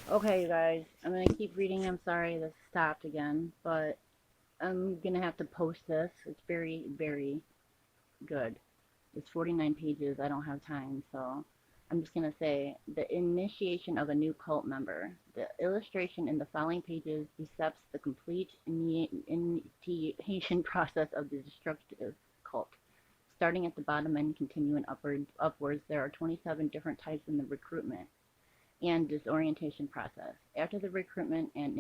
Okay, you guys, I'm gonna keep reading. I'm sorry this stopped again, but I'm gonna have to post this. It's very, very good. It's 49 pages. I don't have time, so I'm just gonna say the initiation of a new cult member. The illustration in the following pages depicts the complete initiation process of the destructive cult. Starting at the bottom and continuing upwards, there are 27 different types in the recruitment and disorientation process. After the recruitment and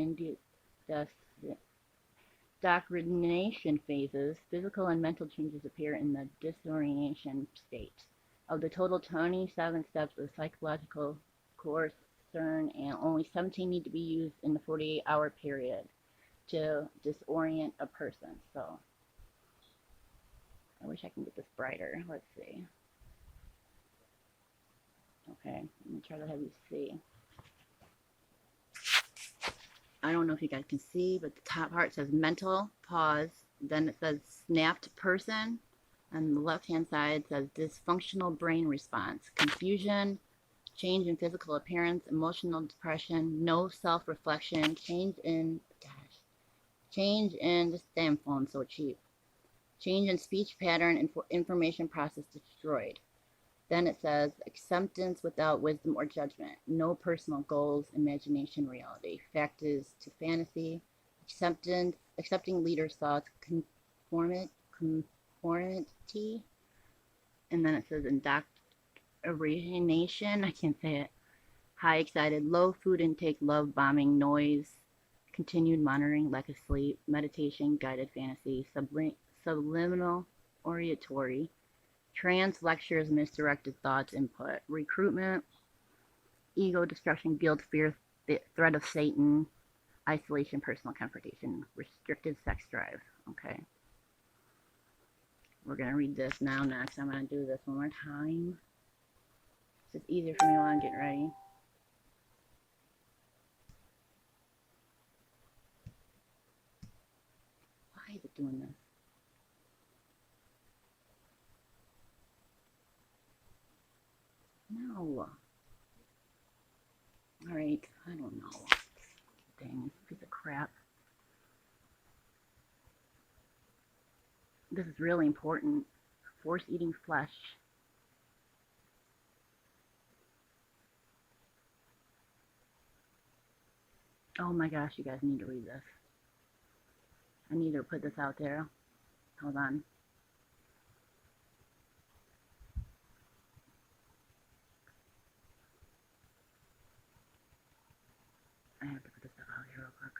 indoctrination phases, physical and mental changes appear in the disorientation state. Of the total 27 steps of psychological course CERN, and only 17 need to be used in the 48-hour period to disorient a person. So I wish I can get this brighter. Let's see. Okay, let me try to have you see. I don't know if you guys can see, but the top part says mental pause. Then it says snapped person. And the left hand side says dysfunctional brain response, confusion, change in physical appearance, emotional depression, no self reflection, this damn phone's so cheap. Change in speech pattern and information process destroyed. Then it says acceptance without wisdom or judgment, no personal goals, imagination, reality, factors to fantasy, accepting leaders' thoughts, conformity, and then it says indoctrination. I can't say it. High excited, low food intake, love bombing, noise, continued monitoring, lack of sleep, meditation, guided fantasy, subliminal oratory, trance lectures, misdirected thoughts, input, recruitment, ego destruction, guilt, fear, threat of Satan, isolation, personal confrontation, restricted sex drive. Okay. We're going to read this now next. I'm going to do this one more time. It's just easier for me while I'm getting ready. Why is it doing this? No. Alright, I don't know. Dang, piece of crap. This is really important. Force eating flesh. Oh my gosh, you guys need to read this. I need to put this out there. Hold on. I have to put this stuff out here real quick.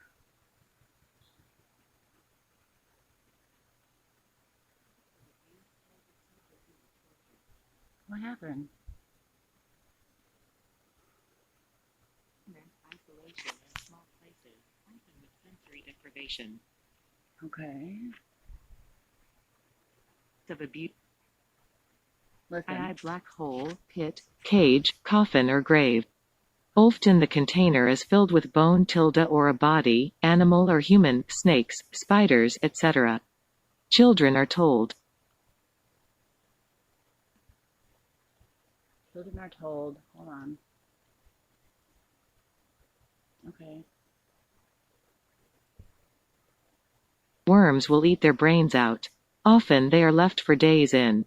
What happened? Isolation in small places, often with sensory deprivation. Okay. Of abuse. Listen. Black hole, pit, cage, coffin or grave. Often the container is filled with bone or a body, animal or human, snakes, spiders, etc. Children are told. Children are told. Hold on. Okay. Worms will eat their brains out. Often they are left for days in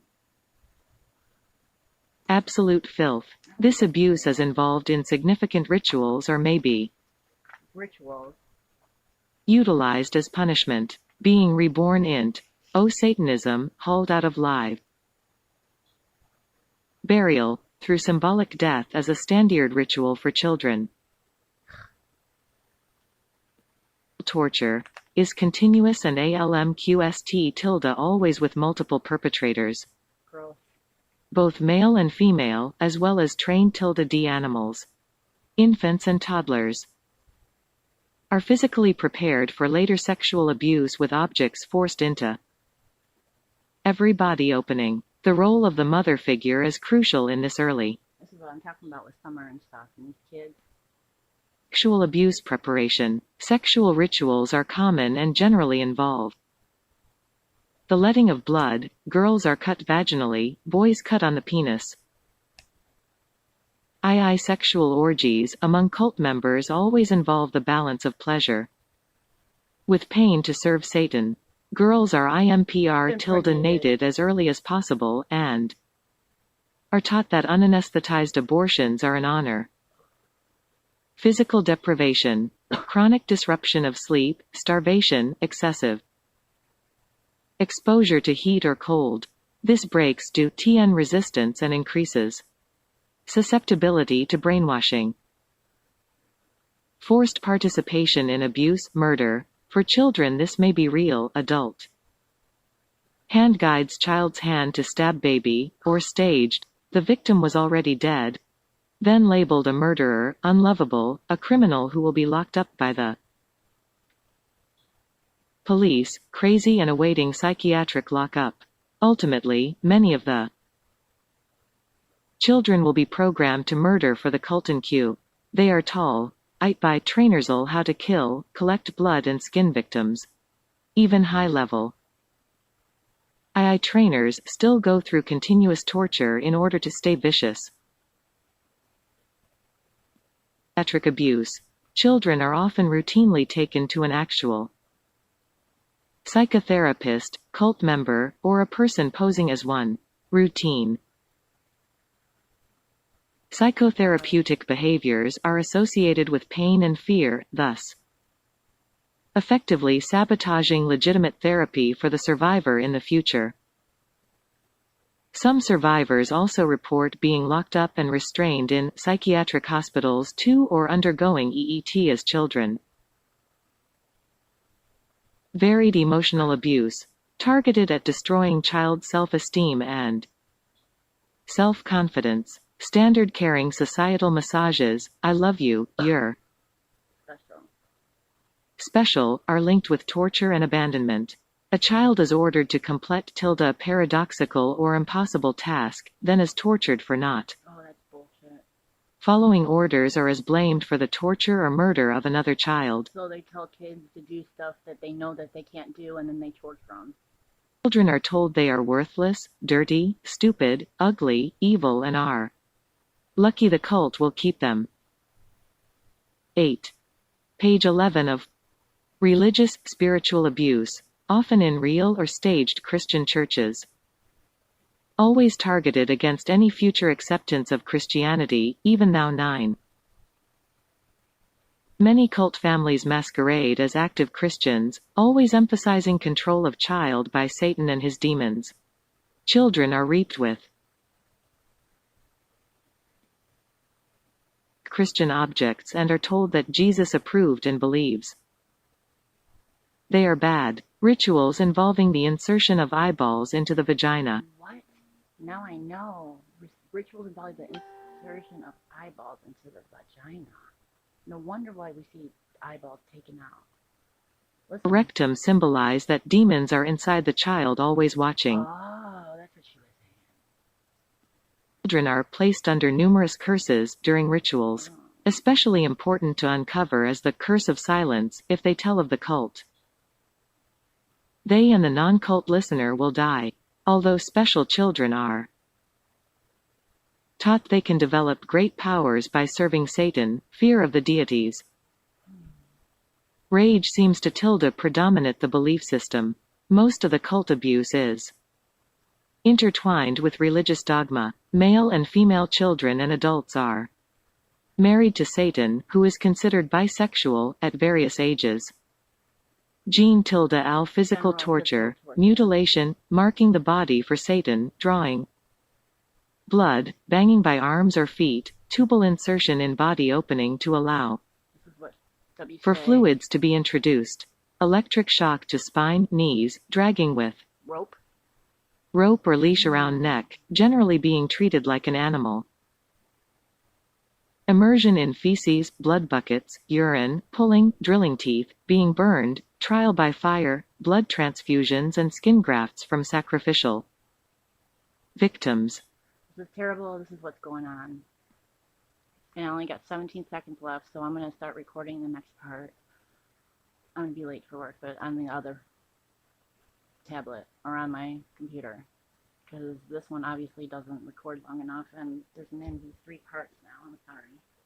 absolute filth. This abuse is involved in significant rituals or may be Rituals. utilized as punishment. Being reborn int. O Satanism, hauled out of live. Burial, through symbolic death as a standard ritual for children. Torture is continuous and ALMQST tilde always with multiple perpetrators. Gross. Both male and female, as well as trained D animals. Infants and toddlers are physically prepared for later sexual abuse with objects forced into every body opening. The role of the mother figure is crucial in this early This is what I'm talking about with summer and stuff and these kids. sexual abuse preparation. Sexual rituals are common and generally involve the letting of blood. Girls are cut vaginally, boys cut on the penis. Sexual orgies among cult members always involve the balance of pleasure with pain to serve Satan. Girls are impregnated as early as possible and are taught that unanesthetized abortions are an honor. Physical deprivation, chronic disruption of sleep, starvation, excessive exposure to heat or cold. This breaks due TN resistance and increases susceptibility to brainwashing. Forced participation in abuse, murder. For children this may be real, adult. Hand guides child's hand to stab baby, or staged. The victim was already dead. Then labeled a murderer, unlovable, a criminal who will be locked up by the police, crazy and awaiting psychiatric lockup. Ultimately, many of the children will be programmed to murder for the Culton Q. They are tall, by trainers'll how to kill, collect blood and skin victims. Even high-level trainers still go through continuous torture in order to stay vicious. Psychiatric abuse. Children are often routinely taken to an actual psychotherapist, cult member, or a person posing as one. Routine. Psychotherapeutic behaviors are associated with pain and fear, thus effectively sabotaging legitimate therapy for the survivor in the future. Some survivors also report being locked up and restrained in psychiatric hospitals too or undergoing EET as children. Varied emotional abuse, targeted at destroying child self-esteem and self-confidence. Standard caring societal massages, I love you, you're special, are linked with torture and abandonment. A child is ordered to complete a paradoxical or impossible task, then is tortured for not following orders or is blamed for the torture or murder of another child. So they tell kids to do stuff that they know that they can't do, and then they torture them. Children are told they are worthless, dirty, stupid, ugly, evil and are lucky the cult will keep them. 8. Page 11 of Religious, Spiritual Abuse, often in real or staged Christian churches. Always targeted against any future acceptance of Christianity, even thou 9. Many cult families masquerade as active Christians, always emphasizing control of child by Satan and his demons. Children are reaped with Christian objects and are told that Jesus approved and believes they are bad. Rituals involving the insertion of eyeballs into the vagina. What? Now I know. Rituals involving the insertion of eyeballs into the vagina. No wonder why we see eyeballs taken out. Listen. Rectum symbolize that demons are inside the child always watching. Oh, that's what she was saying. Children are placed under numerous curses during rituals. Especially important to uncover is the curse of silence if they tell of the cult. They and the non-cult listener will die, although special children are taught they can develop great powers by serving Satan, fear of the deities. Rage seems to predominate the belief system. Most of the cult abuse is intertwined with religious dogma. Male and female children and adults are married to Satan, who is considered bisexual, at various ages. Al physical torture, mutilation, marking the body for Satan, drawing blood, banging by arms or feet, tubal insertion in body opening to allow for fluids to be introduced, electric shock to spine, knees, dragging with rope or leash around neck, generally being treated like an animal. Immersion in feces, blood buckets, urine, pulling, drilling teeth, being burned, trial by fire, blood transfusions and skin grafts from sacrificial victims. This is terrible. This is what's going on. And I only got 17 seconds left, so I'm going to start recording the next part. I'm going to be late for work, but on the other tablet or on my computer, because this one obviously doesn't record long enough, and there's an MP3 parts now. now. I'm sorry.